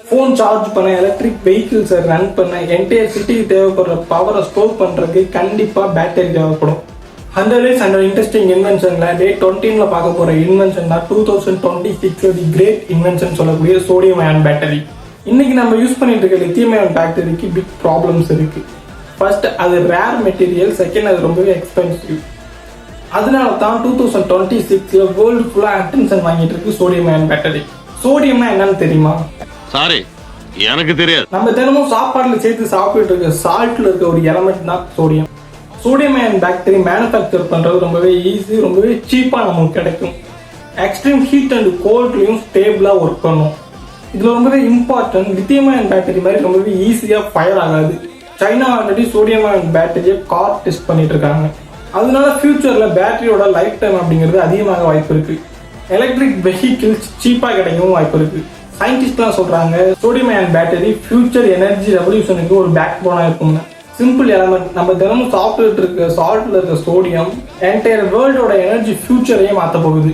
Phone charge பண்ண, electric வெஹிக்கிள்ஸை run பண்ண, entire சிட்டிக்கு தேவைப்படுற பவரை ஸ்டோர் பண்ணுறதுக்கு கண்டிப்பாக பேட்டரி தேவைப்படும். 100 days 100 இன்ட்ரெஸ்டிங் இன்வென்ஷனில் டே 20 பார்க்க போகிற இன்வென்ஷன் தான் 2026 தி கிரேட் இன்வென்ஷன் சொல்லக்கூடிய சோடியம் அயன் பேட்டரி. இன்னைக்கு நம்ம யூஸ் பண்ணிட்டு இருக்க லித்தியம் அயன் பேட்டரிக்கு பிக் ப்ராப்ளம்ஸ் இருக்கு. ஃபர்ஸ்ட், அது ரேர் மெட்டீரியல். செகண்ட், அது ரொம்பவே எக்ஸ்பென்சிவ். அதனால தான் 2026 வேர்ல்டு ஃபுல்லாக அட்டென்ஷன் வாங்கிட்டு இருக்கு சோடியம் அயன் பேட்டரி. சோடியம்னா என்னன்னு தெரியுமா? சாரி, எனக்கு தெரியாது. நம்ம தினமும் சாப்பாடுல சேர்த்து சாப்பிட்டு இருக்க சால்ட்ல இருக்க ஒரு எலமெண்ட் தான் sodium. Sodium ion battery manufacture பண்றது ரொம்பவே ஈஸி, ரொம்பவே சீப்பா நமக்கு கிடைக்கும். எக்ஸ்ட்ரீம் ஹீட் அண்ட் கோல்ட்லயும் ஸ்டேபிளா ஒர்க் பண்ணும். இதுல ரொம்பவே இம்பார்ட்டன்ட், லித்தியம் அயன் பேட்டரி மாதிரி ரொம்பவே ஈஸியா ஃபயர் ஆகாது. சைனா ஆல்ரெடி சோடியம் அயன் பேட்டரியை கார் டெஸ்ட் பண்ணிட்டு இருக்காங்க. அதனால ஃபியூச்சர்ல பேட்டரியோட லைஃப் டைம் அப்படிங்கிறது அதிகமாக வாய்ப்பு இருக்கு. எலக்ட்ரிக் வெஹிக்கிள்ஸ் சீப்பா கிடைக்கவும் வாய்ப்பு இருக்கு. சயின்டிஸ்ட்லாம் சொல்றாங்க sodium ion battery future energy ரெவல்யூஷனுக்கு ஒரு பேக் போனா இருக்கும்னு. சிம்பிள் எலமெண்ட், நம்ம தினமும் சாப்பிட்டு இருக்க சால்ட்ல இருக்க சோடியம் என்டையர் வேர்ல்டோட எனர்ஜி ஃபியூச்சரையே மாற்ற போகுது.